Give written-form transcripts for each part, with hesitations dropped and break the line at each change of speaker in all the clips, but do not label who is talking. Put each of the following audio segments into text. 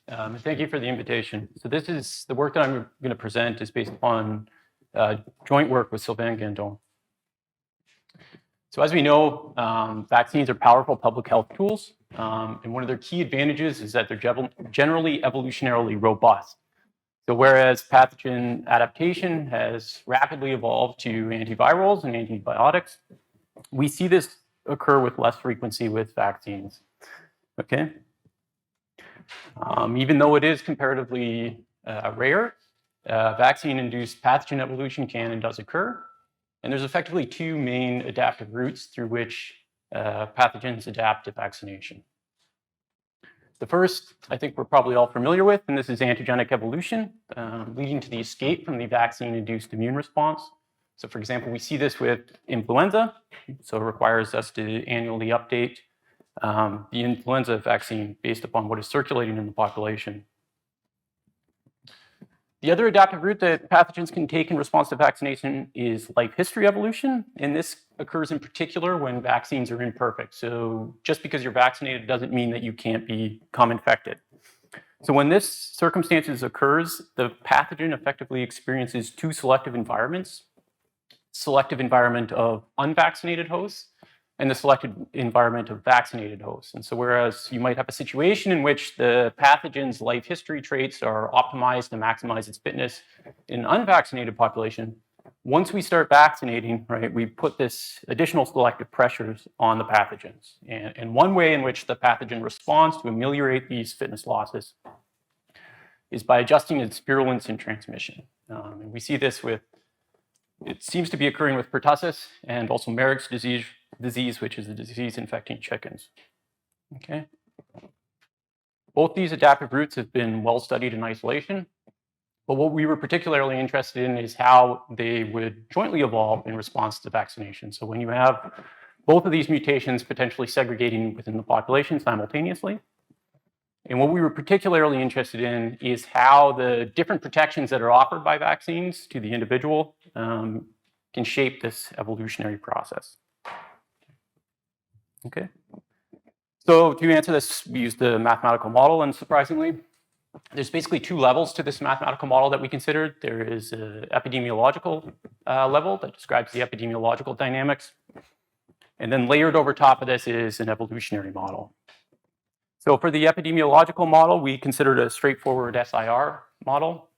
and thank you for the invitation. So this is the work that I'm going to present is based upon joint work with Sylvain Gandon. So as we know, vaccines are powerful public health tools, and one of their key advantages is that they're generally evolutionarily robust. So whereas pathogen adaptation has rapidly evolved to antivirals and antibiotics, we see this occur with less frequency with vaccines. Okay. Even though it is comparatively rare, vaccine-induced pathogen evolution can and does occur. And there's effectively two main adaptive routes through which pathogens adapt to vaccination. The first, I think we're probably all familiar with, and this is antigenic evolution, leading to the escape from the vaccine-induced immune response. So for example, we see this with influenza. So it requires us to annually update the influenza vaccine based upon what is circulating in the population. The other adaptive route that pathogens can take in response to vaccination is life history evolution, and this occurs in particular when vaccines are imperfect. So just because you're vaccinated doesn't mean that you can't become infected. So when this circumstances occurs, the pathogen effectively experiences two selective environments: selective environment of unvaccinated hosts and the selected environment of vaccinated hosts. And so whereas you might have a situation in which the pathogen's life history traits are optimized to maximize its fitness in an unvaccinated population, once we start vaccinating, right, we put this additional selective pressures on the pathogens. And one way in which the pathogen responds to ameliorate these fitness losses is by adjusting its virulence in transmission. And we see this with, it seems to be occurring with pertussis and also Marek's disease, which is a disease infecting chickens. Okay. Both these adaptive routes have been well studied in isolation, but what we were particularly interested in is how they would jointly evolve in response to vaccination. So when you have both of these mutations potentially segregating within the population simultaneously, and what we were particularly interested in is how the different protections that are offered by vaccines to the individual can shape this evolutionary process. Okay. So to answer this, we used the mathematical model, and surprisingly, there's basically two levels to this mathematical model that we considered. There is an epidemiological level that describes the epidemiological dynamics, and then layered over top of this is an evolutionary model. So for the epidemiological model, we considered a straightforward SIR model.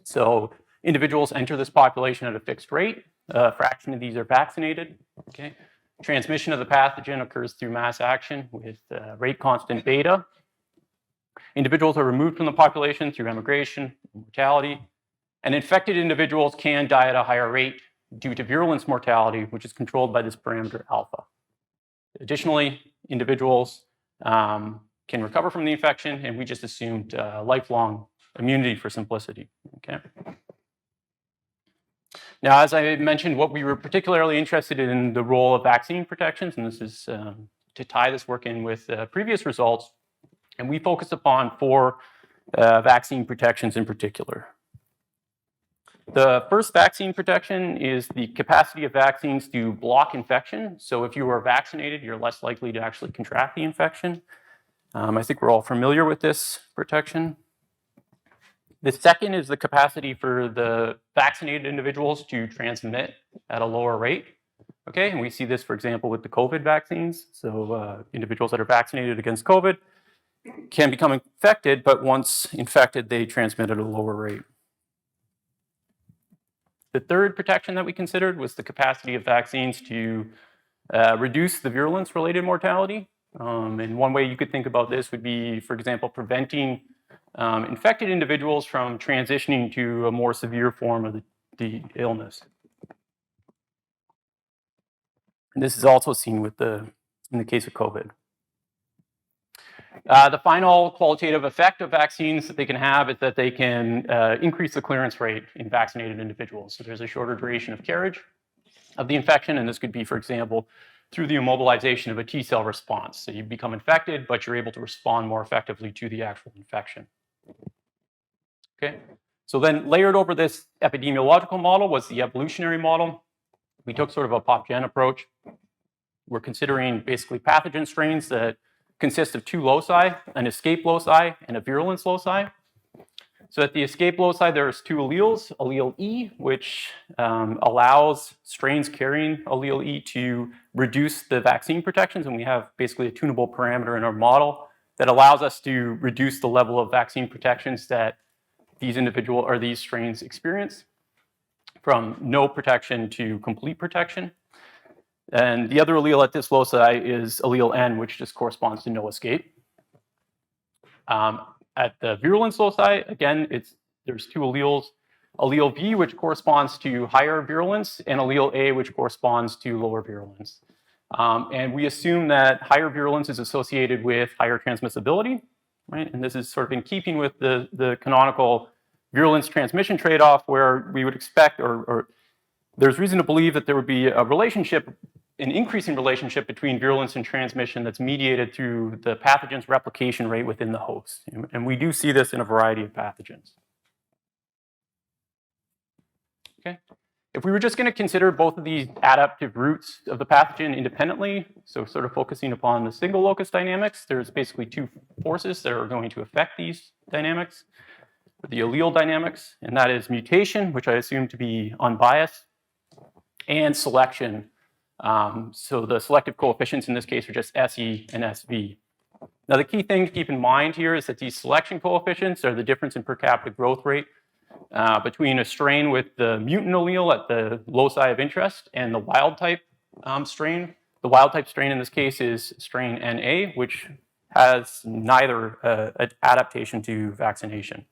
So individuals enter this population at a fixed rate. A fraction of these are vaccinated. Okay. Transmission of the pathogen occurs through mass action with rate constant beta. Individuals are removed from the population through emigration, mortality, and infected individuals can die at a higher rate due to virulence mortality, which is controlled by this parameter alpha. Additionally, individuals can recover from the infection, and we just assumed lifelong immunity for simplicity. Okay. Now, as I mentioned, what we were particularly interested in the role of vaccine protections, and this is to tie this work in with previous results, and we focused upon four vaccine protections in particular. The first vaccine protection is the capacity of vaccines to block infection. So if you are vaccinated, you're less likely to actually contract the infection. I think we're all familiar with this protection. The second is the capacity for the vaccinated individuals to transmit at a lower rate. Okay, and we see this, for example, with the COVID vaccines. So individuals that are vaccinated against COVID can become infected, but once infected, they transmit at a lower rate. The third protection that we considered was the capacity of vaccines to reduce the virulence-related mortality. And one way you could think about this would be, for example, preventing infected individuals from transitioning to a more severe form of the illness. And this is also seen with in the case of COVID. The final qualitative effect of vaccines that they can have is that they can increase the clearance rate in vaccinated individuals. So there's a shorter duration of carriage of the infection, and this could be, for example, through the immobilization of a T cell response. So you become infected, but you're able to respond more effectively to the actual infection. Okay, so then layered over this epidemiological model was the evolutionary model. We took sort of a pop-gen approach. We're considering basically pathogen strains that consists of two loci, an escape loci and a virulence loci. So at the escape loci, there's two alleles, allele E, which allows strains carrying allele E to reduce the vaccine protections, and we have basically a tunable parameter in our model that allows us to reduce the level of vaccine protections that these strains experience, from no protection to complete protection. And the other allele at this loci is allele N, which just corresponds to no escape. At the virulence loci, again, there's two alleles, allele V, which corresponds to higher virulence, and allele A, which corresponds to lower virulence. And we assume that higher virulence is associated with higher transmissibility, right? And this is sort of in keeping with the canonical virulence transmission trade-off, where we would expect, or there's reason to believe that there would be a relationship, an increasing relationship between virulence and transmission that's mediated through the pathogen's replication rate within the host. And we do see this in a variety of pathogens. Okay. If we were just going to consider both of these adaptive routes of the pathogen independently, so sort of focusing upon the single locus dynamics, there's basically two forces that are going to affect these dynamics, the allele dynamics, and that is mutation, which I assume to be unbiased, and selection. So the selective coefficients in this case are just SE and SV. Now the key thing to keep in mind here is that these selection coefficients are the difference in per capita growth rate between a strain with the mutant allele at the loci of interest and the wild type strain. The wild type strain in this case is strain NA, which has neither adaptation to vaccination.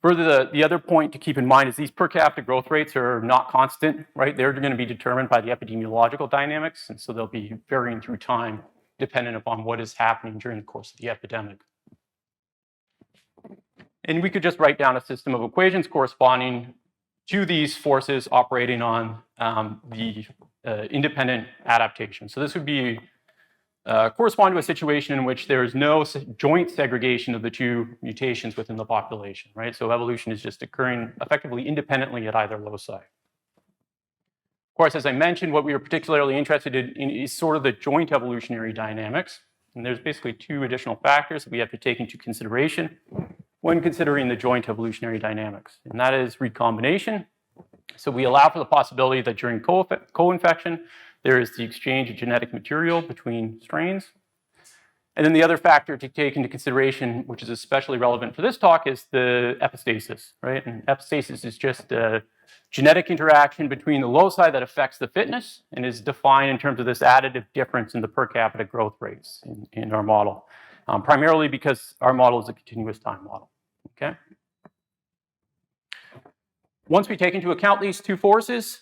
Further, the other point to keep in mind is these per capita growth rates are not constant, right? They're going to be determined by the epidemiological dynamics, and so they'll be varying through time dependent upon what is happening during the course of the epidemic. And we could just write down a system of equations corresponding to these forces operating on the independent adaptation. So this would be correspond to a situation in which there is no joint segregation of the two mutations within the population, right? So evolution is just occurring effectively independently at either loci. Of course, as I mentioned, what we are particularly interested in is sort of the joint evolutionary dynamics. And there's basically two additional factors that we have to take into consideration when considering the joint evolutionary dynamics, and that is recombination. So we allow for the possibility that during co-infection, there is the exchange of genetic material between strains. And then the other factor to take into consideration, which is especially relevant for this talk, is the epistasis, right? And epistasis is just a genetic interaction between the loci that affects the fitness and is defined in terms of this additive difference in the per capita growth rates in our model, primarily because our model is a continuous time model, okay? Once we take into account these two forces,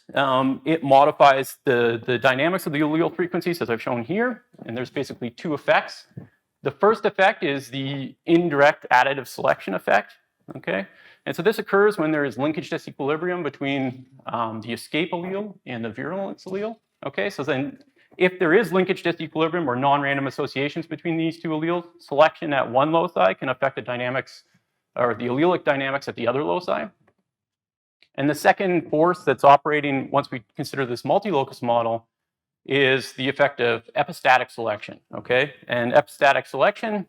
it modifies the dynamics of the allele frequencies, as I've shown here. And there's basically two effects. The first effect is the indirect additive selection effect, okay? And so this occurs when there is linkage disequilibrium between the escape allele and the virulence allele, okay? So then if there is linkage disequilibrium or non-random associations between these two alleles, selection at one loci can affect the dynamics or the allelic dynamics at the other loci. And the second force that's operating once we consider this multilocus model is the effect of epistatic selection, okay? And epistatic selection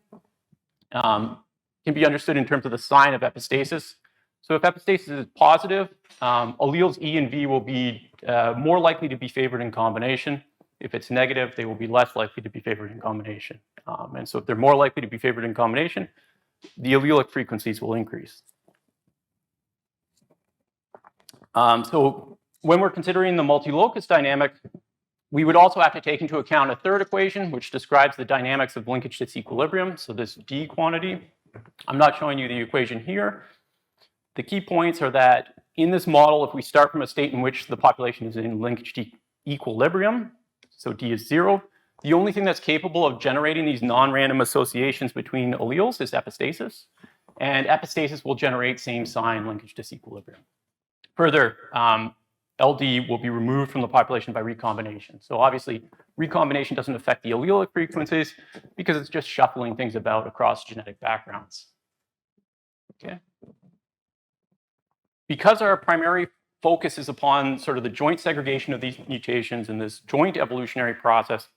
can be understood in terms of the sign of epistasis. So if epistasis is positive, alleles E and V will be more likely to be favored in combination. If it's negative, they will be less likely to be favored in combination. And so if they're more likely to be favored in combination, the allelic frequencies will increase. So when we're considering the multilocus dynamic, we would also have to take into account a third equation, which describes the dynamics of linkage disequilibrium. So this D quantity, I'm not showing you the equation here. The key points are that in this model, if we start from a state in which the population is in linkage equilibrium, so D is 0, the only thing that's capable of generating these non-random associations between alleles is epistasis. And epistasis will generate same sign linkage disequilibrium. Further, LD will be removed from the population by recombination. So obviously, recombination doesn't affect the allelic frequencies because it's just shuffling things about across genetic backgrounds. Okay. Because our primary focus is upon sort of the joint segregation of these mutations in this joint evolutionary process,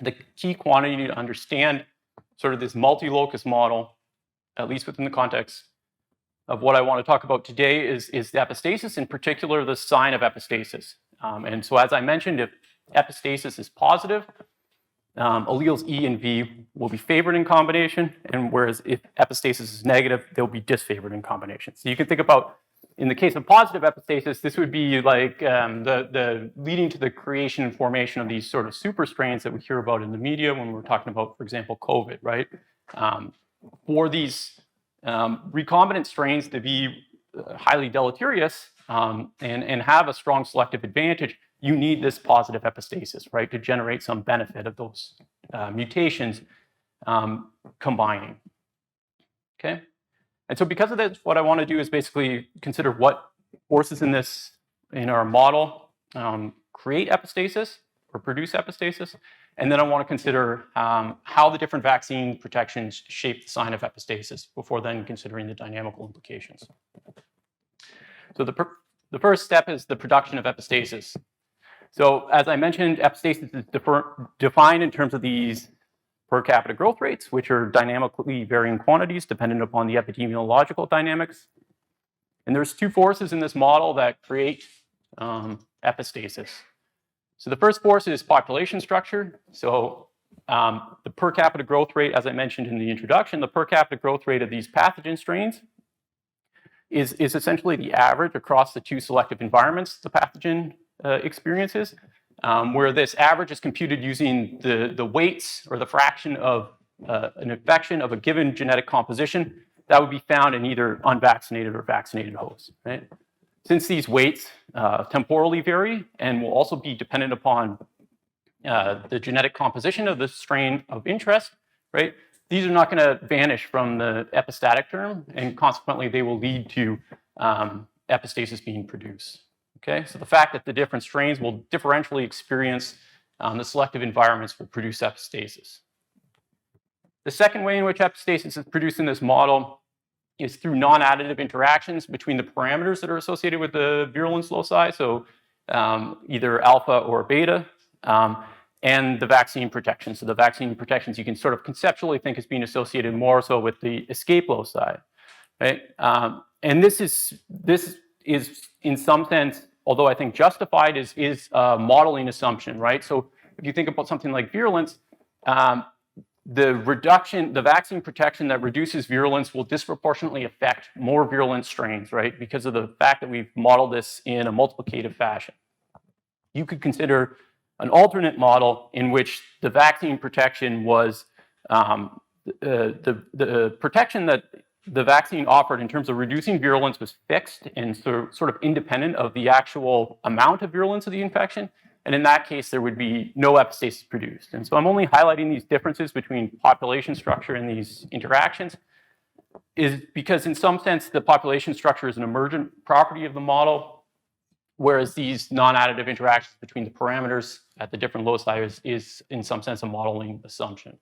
the key quantity to understand sort of this multilocus model, at least within the context of what I want to talk about today, is the epistasis, in particular the sign of epistasis. And so as I mentioned, if epistasis is positive, alleles E and V will be favored in combination, and whereas if epistasis is negative, they'll be disfavored in combination. So you can think about, in the case of positive epistasis, this would be like the leading to the creation and formation of these sort of super strains that we hear about in the media when we're talking about, for example, COVID, right? For these recombinant strains to be highly deleterious and have a strong selective advantage, you need this positive epistasis, right, to generate some benefit of those mutations combining. Okay, and so because of this, what I want to do is basically consider what forces in our model create epistasis or produce epistasis, and then I want to consider how the different vaccine protections shape the sign of epistasis before then considering the dynamical implications. So the first step is the production of epistasis. So as I mentioned, epistasis is defined in terms of these per capita growth rates, which are dynamically varying quantities dependent upon the epidemiological dynamics. And there's two forces in this model that create epistasis. So the first force is population structure. So the per capita growth rate, as I mentioned in the introduction, the per capita growth rate of these pathogen strains is essentially the average across the two selective environments the pathogen experiences, where this average is computed using the weights or the fraction of an infection of a given genetic composition that would be found in either unvaccinated or vaccinated hosts, right? Since these weights temporally vary and will also be dependent upon the genetic composition of the strain of interest, right? These are not going to vanish from the epistatic term, and consequently, they will lead to epistasis being produced. Okay, so the fact that the different strains will differentially experience the selective environments will produce epistasis. The second way in which epistasis is produced in this model is through non-additive interactions between the parameters that are associated with the virulence loci, so either alpha or beta, and the vaccine protection. So the vaccine protections you can sort of conceptually think as being associated more so with the escape loci, right? And this is in some sense, although I think justified, is a modeling assumption, right? So if you think about something like virulence, the vaccine protection that reduces virulence will disproportionately affect more virulent strains, right? Because of the fact that we've modeled this in a multiplicative fashion. You could consider an alternate model in which the vaccine protection was the protection that the vaccine offered in terms of reducing virulence was fixed and sort of independent of the actual amount of virulence of the infection. And in that case, there would be no epistasis produced. And so I'm only highlighting these differences between population structure and these interactions is because in some sense, the population structure is an emergent property of the model, whereas these non-additive interactions between the parameters at the different loci is in some sense a modeling assumption.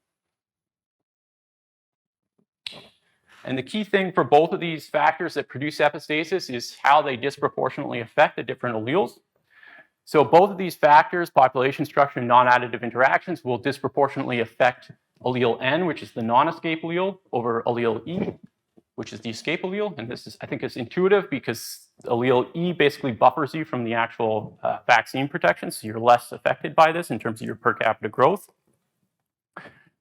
And the key thing for both of these factors that produce epistasis is how they disproportionately affect the different alleles. So both of these factors, population structure and non-additive interactions, will disproportionately affect allele N, which is the non-escape allele, over allele E, which is the escape allele. And this is, I think, is intuitive because allele E basically buffers you from the actual vaccine protection, so you're less affected by this in terms of your per capita growth.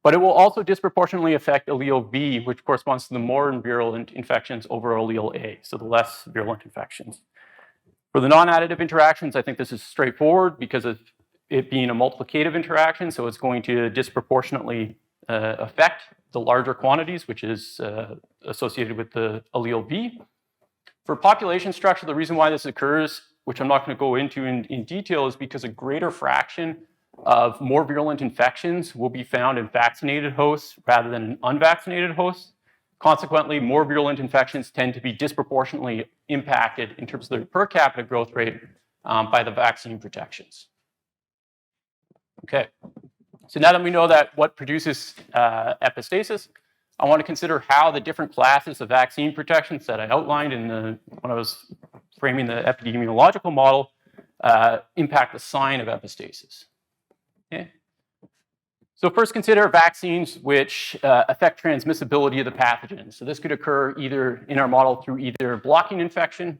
But it will also disproportionately affect allele V, which corresponds to the more virulent infections over allele A, so the less virulent infections. For the non-additive interactions, I think this is straightforward because of it being a multiplicative interaction, so it's going to disproportionately affect the larger quantities, which is associated with the allele V. For population structure, the reason why this occurs, which I'm not going to go into in detail, is because a greater fraction of more virulent infections will be found in vaccinated hosts rather than in unvaccinated hosts. Consequently, more virulent infections tend to be disproportionately impacted in terms of their per capita growth rate by the vaccine protections. Okay, so now that we know that what produces epistasis, I want to consider how the different classes of vaccine protections that I outlined when I was framing the epidemiological model impact the sign of epistasis. Okay. So first consider vaccines which affect transmissibility of the pathogen. So this could occur either in our model through either blocking infection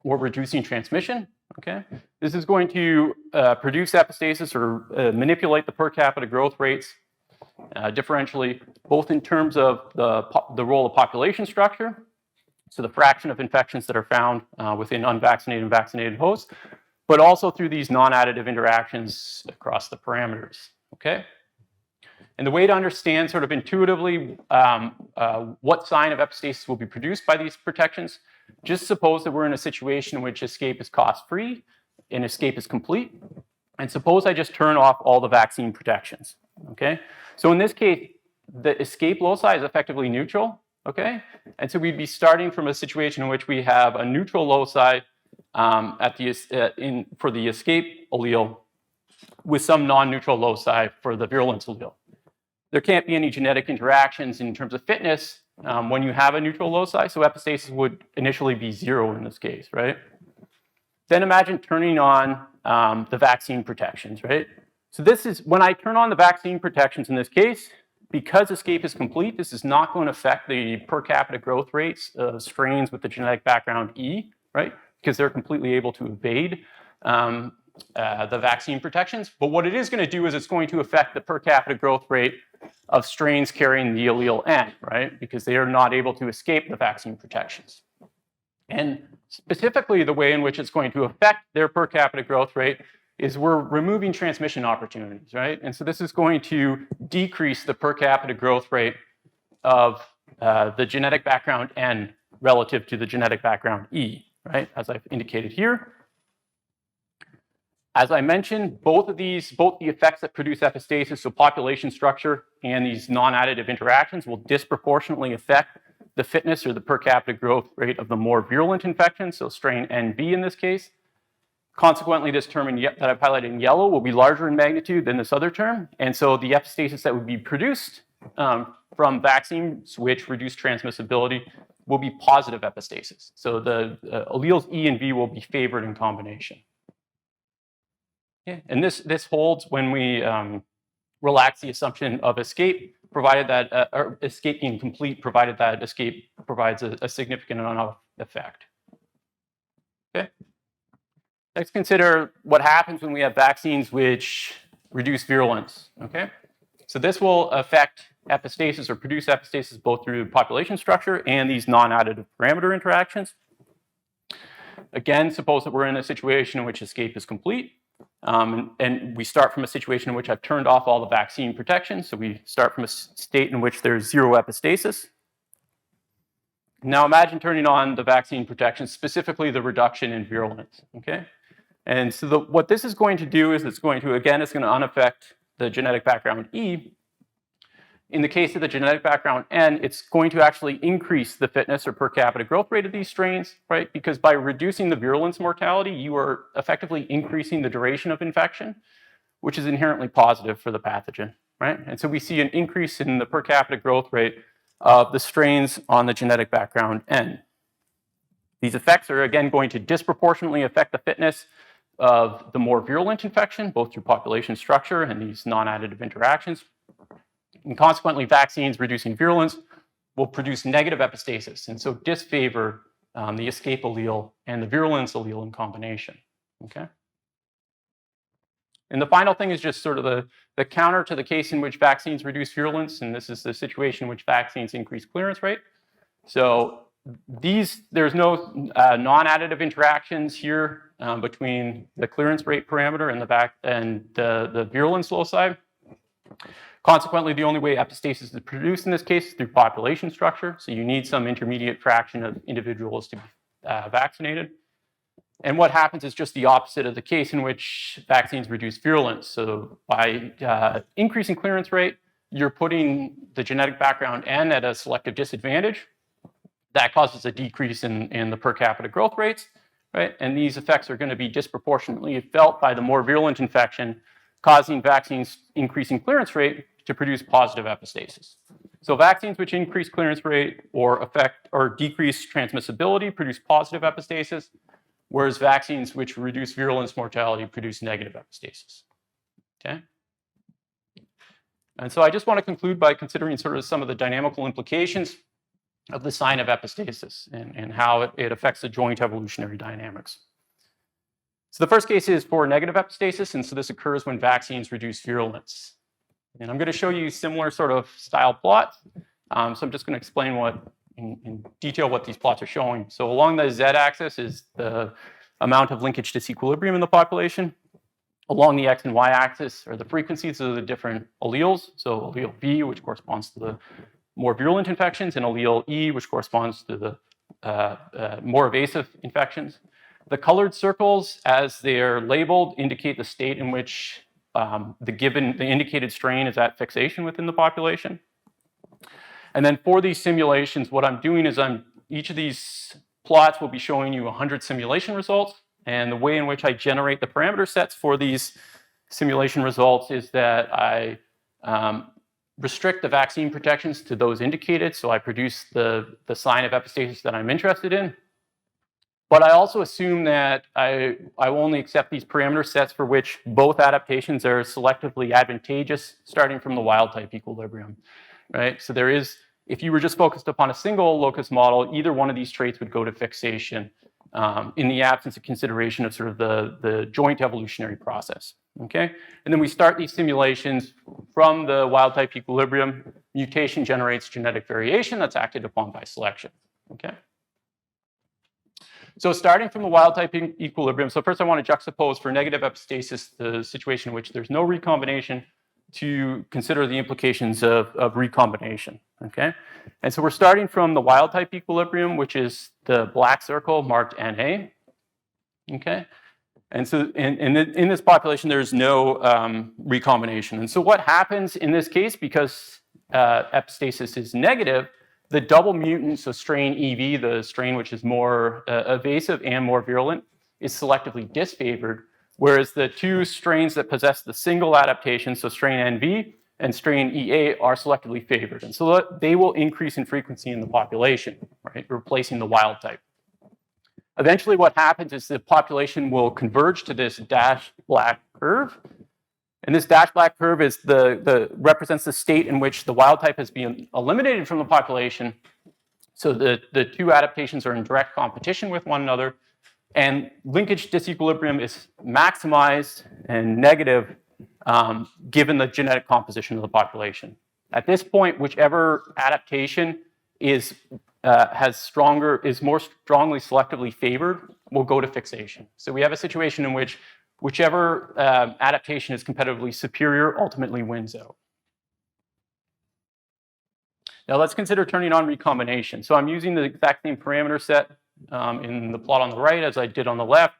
or reducing transmission, okay? This is going to produce epistasis or manipulate the per capita growth rates differentially, both in terms of the role of population structure, so the fraction of infections that are found within unvaccinated and vaccinated hosts, but also through these non-additive interactions across the parameters, okay? And the way to understand sort of intuitively what sign of epistasis will be produced by these protections, just suppose that we're in a situation in which escape is cost-free and escape is complete. And suppose I just turn off all the vaccine protections, okay? So in this case, the escape loci is effectively neutral, okay? And so we'd be starting from a situation in which we have a neutral loci for the escape allele with some non-neutral loci for the virulence allele. There can't be any genetic interactions in terms of fitness when you have a neutral loci, so epistasis would initially be 0 in this case, right? Then imagine turning on the vaccine protections, right? So this is, when I turn on the vaccine protections in this case, because escape is complete, this is not going to affect the per capita growth rates of strains with the genetic background E, right? Because they're completely able to evade the vaccine protections. But what it is going to do is it's going to affect the per capita growth rate of strains carrying the allele N, right? Because they are not able to escape the vaccine protections. And specifically, the way in which it's going to affect their per capita growth rate is we're removing transmission opportunities, right? And so this is going to decrease the per capita growth rate of the genetic background N relative to the genetic background E, right? As I've indicated here. As I mentioned, both the effects that produce epistasis, so population structure and these non-additive interactions, will disproportionately affect the fitness or the per capita growth rate of the more virulent infections, so strain NB in this case. Consequently, this term that I've highlighted in yellow will be larger in magnitude than this other term, and so the epistasis that would be produced from vaccines which reduce transmissibility will be positive epistasis. So the alleles E and V will be favored in combination. Yeah. And this holds when we relax the assumption of escape, provided that, or escape being complete, provided that escape provides a significant enough effect. Okay. Let's consider what happens when we have vaccines which reduce virulence. Okay. So this will affect epistasis or produce epistasis both through population structure and these non-additive parameter interactions. Again, suppose that we're in a situation in which escape is complete. And we start from a situation in which I've turned off all the vaccine protection. So we start from a state in which there's 0 epistasis. Now imagine turning on the vaccine protection, specifically the reduction in virulence, okay? And so what this is going to do is it's going to unaffect the genetic background E. In the case of the genetic background N, it's going to actually increase the fitness or per capita growth rate of these strains, right? Because by reducing the virulence mortality, you are effectively increasing the duration of infection, which is inherently positive for the pathogen, right? And so we see an increase in the per capita growth rate of the strains on the genetic background N. These effects are again going to disproportionately affect the fitness of the more virulent infection, both through population structure and these non-additive interactions. And consequently, vaccines reducing virulence will produce negative epistasis, and so disfavor the escape allele and the virulence allele in combination, okay? And the final thing is just sort of the counter to the case in which vaccines reduce virulence, and this is the situation in which vaccines increase clearance rate. So there's no non-additive interactions here between the clearance rate parameter and the virulence loci. Consequently, the only way epistasis is produced in this case is through population structure. So you need some intermediate fraction of individuals to be vaccinated. And what happens is just the opposite of the case in which vaccines reduce virulence. So by increasing clearance rate, you're putting the genetic background N at a selective disadvantage. That causes a decrease in the per capita growth rates, right? And these effects are going to be disproportionately felt by the more virulent infection, causing vaccines increasing clearance rate to produce positive epistasis. So vaccines which increase clearance rate or affect or decrease transmissibility produce positive epistasis, whereas vaccines which reduce virulence mortality produce negative epistasis. Okay? And so I just want to conclude by considering sort of some of the dynamical implications of the sign of epistasis and how it affects the joint evolutionary dynamics. So the first case is for negative epistasis, and so this occurs when vaccines reduce virulence. And I'm going to show you similar sort of style plots. So I'm just going to explain in detail what these plots are showing. So along the z-axis is the amount of linkage disequilibrium in the population. Along the x and y-axis are the frequencies of the different alleles. So allele B, which corresponds to the more virulent infections, and allele E, which corresponds to the more evasive infections. The colored circles, as they're labeled, indicate the state in which the indicated strain is at fixation within the population. And then for these simulations, what I'm doing is each of these plots will be showing you 100 simulation results. And the way in which I generate the parameter sets for these simulation results is that I restrict the vaccine protections to those indicated. So I produce the sign of epistasis that I'm interested in. But I also assume that I will only accept these parameter sets for which both adaptations are selectively advantageous starting from the wild type equilibrium, right? So there is, if you were just focused upon a single locus model, either one of these traits would go to fixation in the absence of consideration of sort of the joint evolutionary process, okay? And then we start these simulations from the wild type equilibrium. Mutation generates genetic variation that's acted upon by selection, okay? So starting from the wild type equilibrium, so first I want to juxtapose for negative epistasis the situation in which there's no recombination to consider the implications of recombination, okay? And so we're starting from the wild type equilibrium, which is the black circle marked NA, okay? And so in this population, there's no recombination. And so what happens in this case, because epistasis is negative, the double mutant, so strain EV, the strain which is more evasive and more virulent, is selectively disfavored, whereas the two strains that possess the single adaptation, so strain NV and strain EA, are selectively favored. And so they will increase in frequency in the population, right, replacing the wild type. Eventually what happens is the population will converge to this dashed black curve. And this dashed black curve is represents the state in which the wild type has been eliminated from the population. So the two adaptations are in direct competition with one another. And linkage disequilibrium is maximized and negative given the genetic composition of the population. At this point, whichever adaptation is more strongly selectively favored will go to fixation. So we have a situation in which whichever adaptation is competitively superior ultimately wins out. Now let's consider turning on recombination. So I'm using the exact same parameter set in the plot on the right as I did on the left,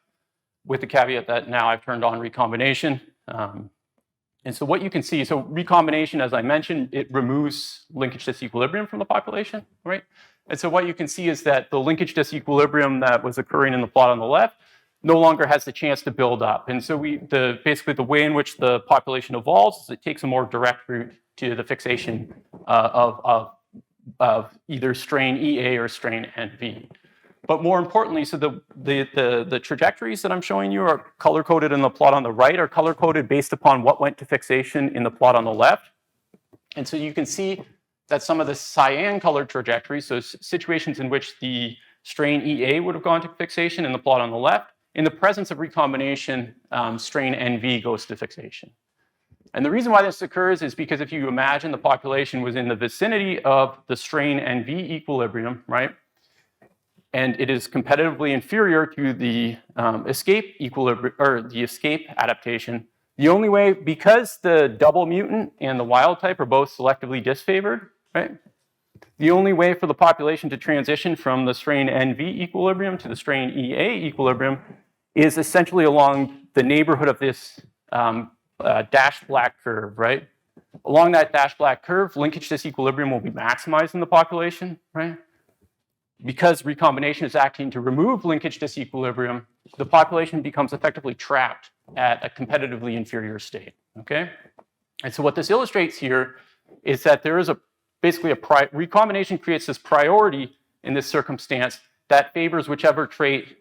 with the caveat that now I've turned on recombination. And so what you can see, so recombination, as I mentioned, it removes linkage disequilibrium from the population, right? And so what you can see is that the linkage disequilibrium that was occurring in the plot on the left no longer has the chance to build up. And so basically the way in which the population evolves is it takes a more direct route to the fixation of either strain EA or strain NV. But more importantly, so the trajectories that I'm showing you are color-coded in the plot on the right, are color-coded based upon what went to fixation in the plot on the left. And so you can see that some of the cyan-colored trajectories, so situations in which the strain EA would have gone to fixation in the plot on the left, in the presence of recombination, strain NV goes to fixation. And the reason why this occurs is because if you imagine the population was in the vicinity of the strain NV equilibrium, right? And it is competitively inferior to the escape equilibrium or the escape adaptation. The only way, because the double mutant and the wild type are both selectively disfavored, right? The only way for the population to transition from the strain NV equilibrium to the strain EA equilibrium is essentially along the neighborhood of this dashed black curve, right? Along that dashed black curve, linkage disequilibrium will be maximized in the population, right? Because recombination is acting to remove linkage disequilibrium, the population becomes effectively trapped at a competitively inferior state, okay? And so what this illustrates here is that there is basically recombination creates this priority in this circumstance that favors whichever trait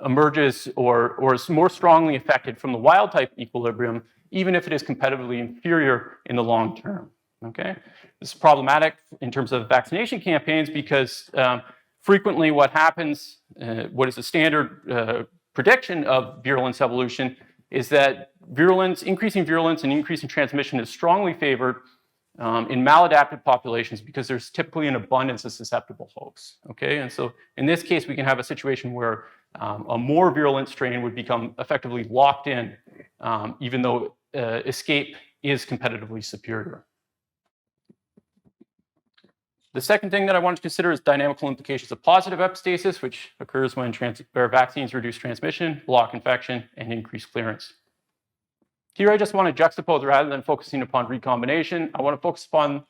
emerges or is more strongly affected from the wild type equilibrium even if it is competitively inferior in the long term. Okay, this is problematic in terms of vaccination campaigns because frequently what happens, what is the standard prediction of virulence evolution, is that increasing virulence and increasing transmission is strongly favored in maladapted populations because there's typically an abundance of susceptible hosts. Okay, and so in this case, we can have a situation where a more virulent strain would become effectively locked in, even though escape is competitively superior. The second thing that I wanted to consider is dynamical implications of positive epistasis, which occurs when vaccines reduce transmission, block infection, and increase clearance. Here, I just want to juxtapose, rather than focusing upon recombination, I want to focus upon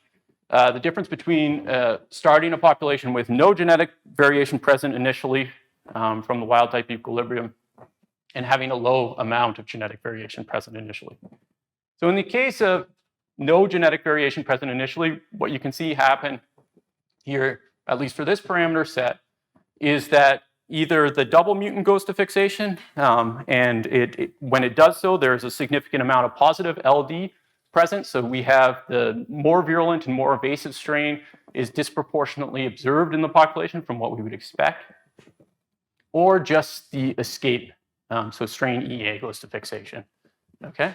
the difference between starting a population with no genetic variation present initially from the wild type equilibrium and having a low amount of genetic variation present initially. So in the case of no genetic variation present initially, what you can see happen here, at least for this parameter set, is that either the double mutant goes to fixation, and when it does so, there's a significant amount of positive LD present. So we have the more virulent and more evasive strain is disproportionately observed in the population from what we would expect, or just the escape. So strain EA goes to fixation. Okay,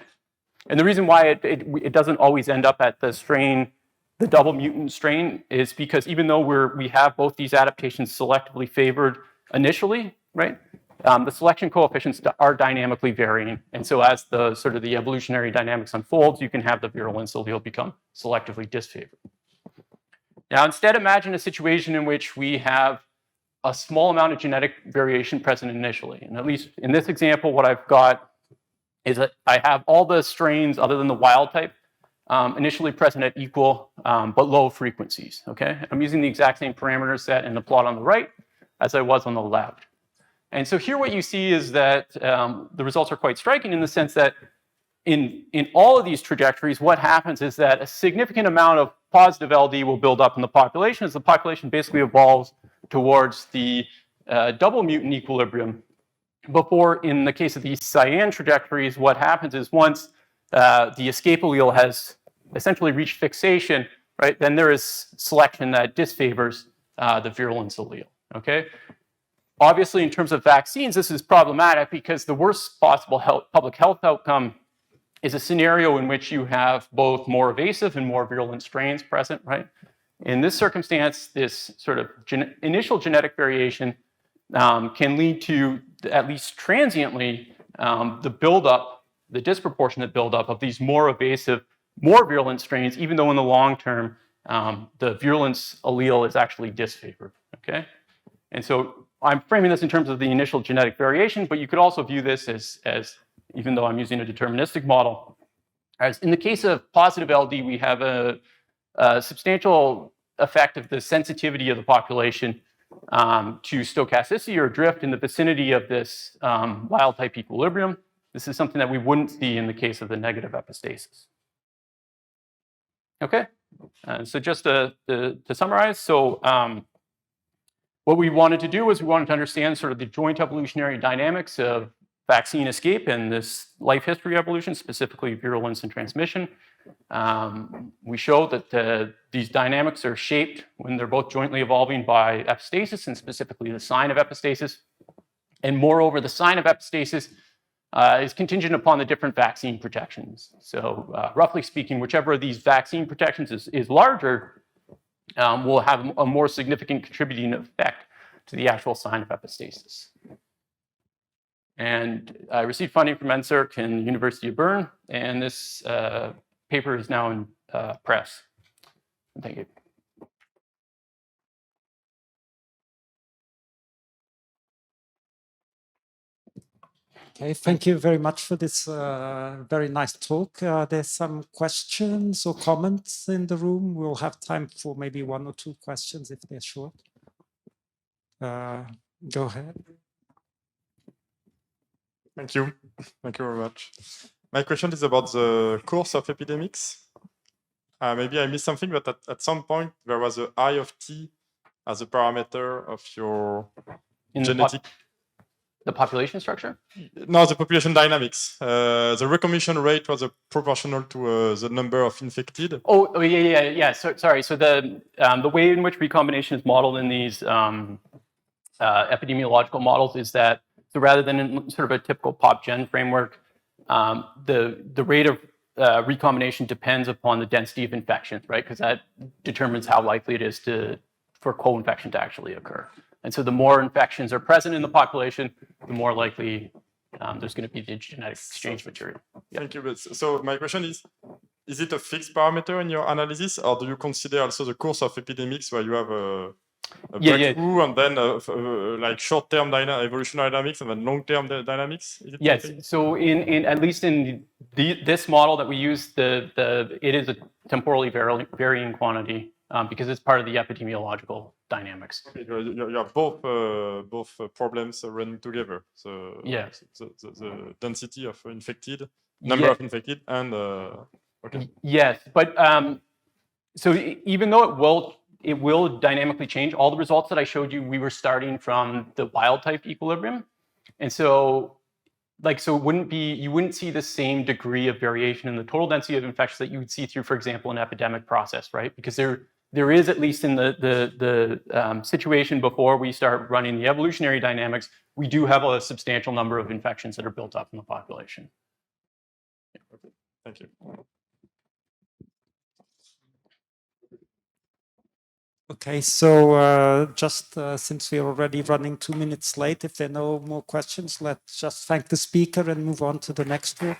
and the reason why it doesn't always end up at the double mutant strain is because even though we have both these adaptations selectively favored initially, right? The selection coefficients are dynamically varying. And so as the sort of the evolutionary dynamics unfolds, you can have the virulence allele become selectively disfavored. Now, instead, imagine a situation in which we have a small amount of genetic variation present initially. And at least in this example, what I've got is that I have all the strains other than the wild type initially present at equal but low frequencies, okay? I'm using the exact same parameter set in the plot on the right as I was on the left. And so here what you see is that the results are quite striking in the sense that in all of these trajectories, what happens is that a significant amount of positive LD will build up in the population as the population basically evolves towards the double mutant equilibrium. Before, in the case of these cyan trajectories, what happens is once the escape allele has essentially reached fixation, right, then there is selection that disfavors the virulence allele, okay? Obviously, in terms of vaccines, this is problematic because the worst possible public health outcome is a scenario in which you have both more evasive and more virulent strains present, right? In this circumstance, this sort of initial genetic variation can lead to, at least transiently, the disproportionate buildup of these more evasive, more virulent strains, even though in the long term, the virulence allele is actually disfavored, okay? And so I'm framing this in terms of the initial genetic variation, but you could also view this as even though I'm using a deterministic model, as in the case of positive LD, we have a substantial effect of the sensitivity of the population to stochasticity or drift in the vicinity of this wild type equilibrium. This is something that we wouldn't see in the case of the negative epistasis. Okay, so just to summarize, so what we wanted to do was we wanted to understand sort of the joint evolutionary dynamics of vaccine escape and this life history evolution, specifically virulence and transmission. We show that these dynamics are shaped when they're both jointly evolving by epistasis and specifically the sign of epistasis. And moreover, the sign of epistasis is contingent upon the different vaccine protections. So roughly speaking, whichever of these vaccine protections is larger will have a more significant contributing effect to the actual sign of epistasis. And I received funding from NSERC and the University of Bern, and this paper is now in press. Thank you.
Okay, thank you very much for this very nice talk. There's some questions or comments in the room. We'll have time for maybe 1 or 2 questions if they're short. Go ahead.
Thank you. Thank you very much. My question is about the course of epidemics. Maybe I missed something, but at some point there was a I of T as a parameter of your genetic.
The population structure?
No, the population dynamics. The recombination rate was proportional to the number of infected.
Yeah. So, sorry. So the way in which recombination is modeled in these epidemiological models is that, so rather than in sort of a typical PopGen framework, the rate of recombination depends upon the density of infections, right? Because that determines how likely it is for co-infection to actually occur. And so the more infections are present in the population, the more likely there's going to be the genetic exchange material. Yeah.
Thank you. So my question is it a fixed parameter in your analysis, or do you consider also the course of epidemics where you have a breakthrough and then like short-term evolutionary dynamics and then long-term dynamics?
Yes. So in at least in this model that we use, it is a temporally varying quantity because it's part of the epidemiological dynamics.
Okay, you have both problems running together. So
yeah,
the density of infected, number of infected, and okay.
Yes, but so even though it will dynamically change, all the results that I showed you, we were starting from the wild type equilibrium, and so you wouldn't see the same degree of variation in the total density of infections that you would see through, for example, an epidemic process, right? Because there is, at least in the situation before we start running the evolutionary dynamics, we do have a substantial number of infections that are built up in the population.
Okay. Thank you.
Okay, so just since we're already running 2 minutes late, if there are no more questions, let's just thank the speaker and move on to the next talk.